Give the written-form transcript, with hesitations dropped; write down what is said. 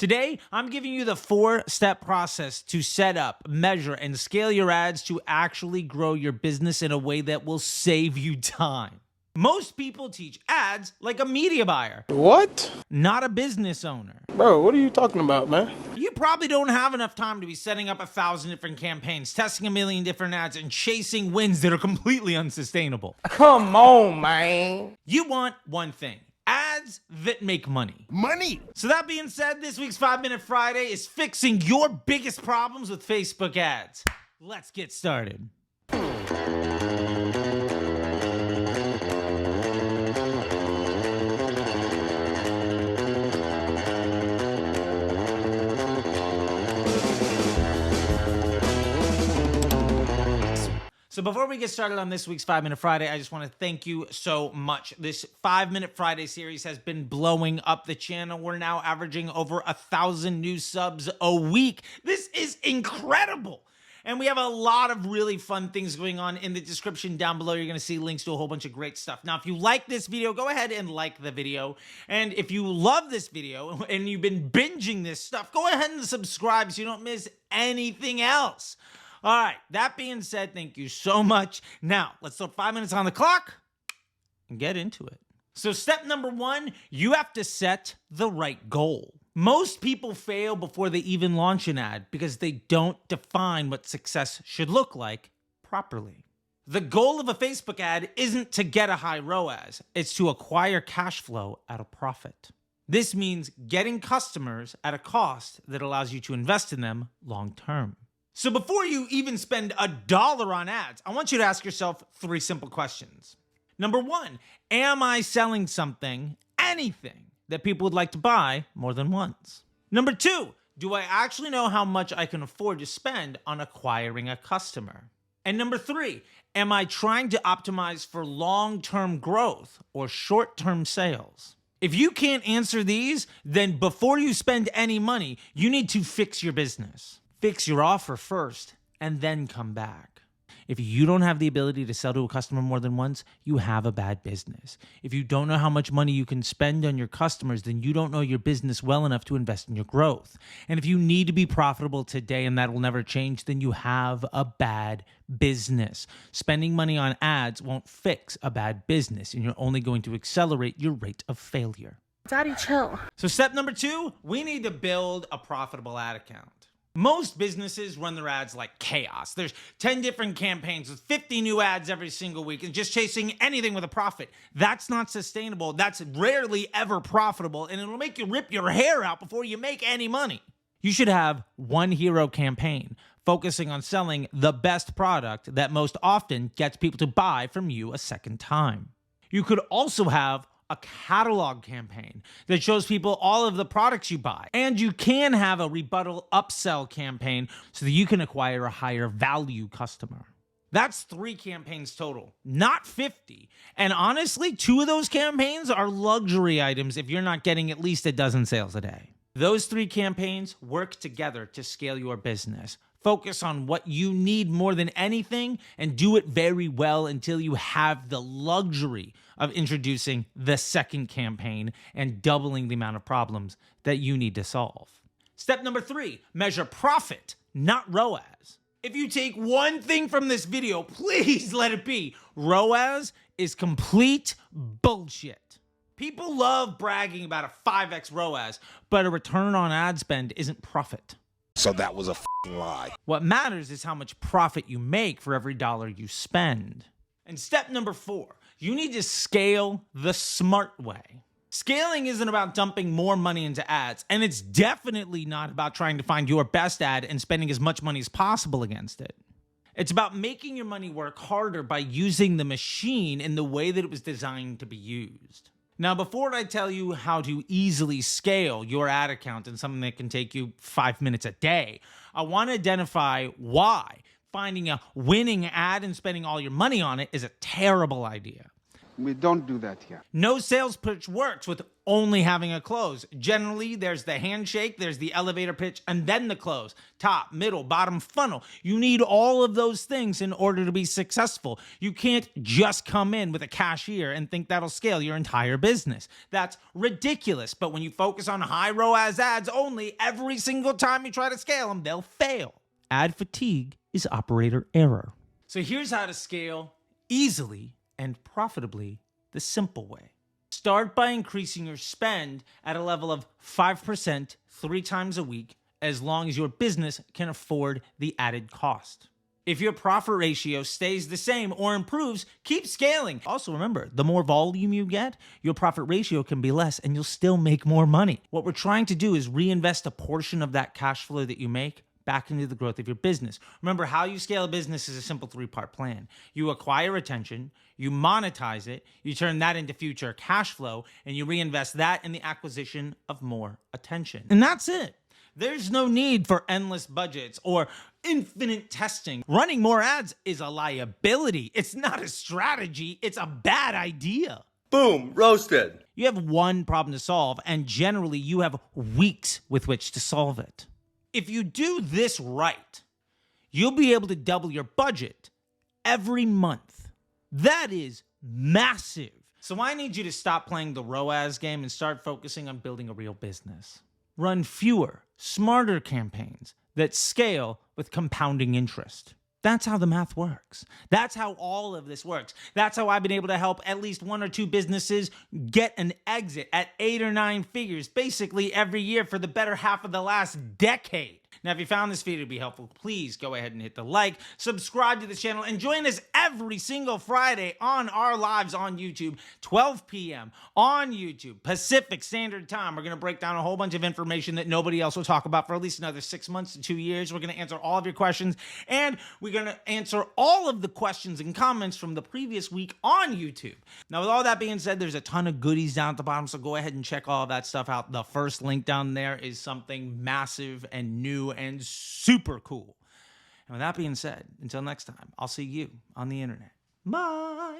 Today, I'm giving you the 4-step process to set up, measure, and scale your ads to actually grow your business in a way that will save you time. Most people teach ads like a media buyer. What? Not a business owner. Bro, what are you talking about, man? You probably don't have enough time to be setting up 1,000 different campaigns, testing a million different ads, and chasing wins that are completely unsustainable. Come on, man. You want one thing. Ads that make money. Money! So that being said, this week's 5-Minute Friday is fixing your biggest problems with Facebook ads. Let's get started. So before we get started on this week's 5-Minute Friday, I just want to thank you so much. This 5-Minute Friday series has been blowing up the channel. We're now averaging over 1,000 new subs a week. This is incredible. And we have a lot of really fun things going on. In the description down below, you're going to see links to a whole bunch of great stuff. Now, if you like this video, go ahead and like the video. And if you love this video and you've been binging this stuff, go ahead and subscribe so you don't miss anything else. All right, that being said, thank you so much. Now, let's throw 5 minutes on the clock and get into it. So step number 1, you have to set the right goal. Most people fail before they even launch an ad because they don't define what success should look like properly. The goal of a Facebook ad isn't to get a high ROAS, it's to acquire cash flow at a profit. This means getting customers at a cost that allows you to invest in them long term. So before you even spend $1 on ads, I want you to ask yourself 3 simple questions. Number 1, am I selling something, anything, that people would like to buy more than once? Number 2, do I actually know how much I can afford to spend on acquiring a customer? And number 3, am I trying to optimize for long-term growth or short-term sales? If you can't answer these, then before you spend any money, you need to fix your business. Fix your offer first, and then come back. If you don't have the ability to sell to a customer more than once, you have a bad business. If you don't know how much money you can spend on your customers, then you don't know your business well enough to invest in your growth. And if you need to be profitable today and that will never change, then you have a bad business. Spending money on ads won't fix a bad business, and you're only going to accelerate your rate of failure. Daddy, chill. So step number 2, we need to build a profitable ad account. Most businesses run their ads like chaos. There's 10 different campaigns with 50 new ads every single week and just chasing anything with a profit. That's not sustainable. That's rarely ever profitable, and it'll make you rip your hair out before you make any money. You should have one hero campaign focusing on selling the best product that most often gets people to buy from you a second time. You could also have a catalog campaign that shows people all of the products you buy. And you can have a rebuttal upsell campaign so that you can acquire a higher value customer. That's 3 campaigns total, not 50. And honestly, 2 of those campaigns are luxury items if you're not getting at least a dozen sales a day. Those 3 campaigns work together to scale your business. Focus on what you need more than anything and do it very well until you have the luxury of introducing the second campaign and doubling the amount of problems that you need to solve. Step number 3, measure profit, not ROAS. If you take one thing from this video, please let it be ROAS is complete bullshit. People love bragging about a 5x ROAS, but a return on ad spend isn't profit. So that was a lie. What matters is how much profit you make for every dollar you spend. And step number 4, you need to scale the smart way. Scaling isn't about dumping more money into ads, and it's definitely not about trying to find your best ad and spending as much money as possible against it. It's about making your money work harder by using the machine in the way that it was designed to be used. Now, before I tell you how to easily scale your ad account in something that can take you 5 minutes a day, I want to identify why finding a winning ad and spending all your money on it is a terrible idea. We don't do that here. No sales pitch works with only having a close. Generally, there's the handshake, there's the elevator pitch, and then the close. Top, middle, bottom funnel. You need all of those things in order to be successful. You can't just come in with a cashier and think that'll scale your entire business. That's ridiculous. But when you focus on high ROAS ads only, every single time you try to scale them, they'll fail. Ad fatigue is operator error. So here's how to scale easily and profitably the simple way. Start by increasing your spend at a level of 5% 3 times a week, as long as your business can afford the added cost. If your profit ratio stays the same or improves, keep scaling. Also remember, the more volume you get, your profit ratio can be less and you'll still make more money. What we're trying to do is reinvest a portion of that cash flow that you make back into the growth of your business. Remember, how you scale a business is a simple 3-part plan. You acquire attention, you monetize it, you turn that into future cash flow, and you reinvest that in the acquisition of more attention. And that's it. There's no need for endless budgets or infinite testing. Running more ads is a liability. It's not a strategy. It's a bad idea. Boom, roasted. You have one problem to solve, and generally you have weeks with which to solve it. If you do this right, you'll be able to double your budget every month. That is massive. So I need you to stop playing the ROAS game and start focusing on building a real business. Run fewer, smarter campaigns that scale with compounding interest. That's how the math works. That's how all of this works. That's how I've been able to help at least 1 or 2 businesses get an exit at 8 or 9 figures, basically every year for the better half of the last decade. Now, if you found this video to be helpful, please go ahead and hit the like, subscribe to the channel, and join us every single Friday on our lives on YouTube, 12 p.m. on YouTube, Pacific Standard Time. We're going to break down a whole bunch of information that nobody else will talk about for at least another 6 months to 2 years. We're going to answer all of your questions, and we're going to answer all of the questions and comments from the previous week on YouTube. Now, with all that being said, there's a ton of goodies down at the bottom, so go ahead and check all of that stuff out. The first link down there is something massive and new and super cool. And with that being said, until next time, I'll see you on the internet. Bye.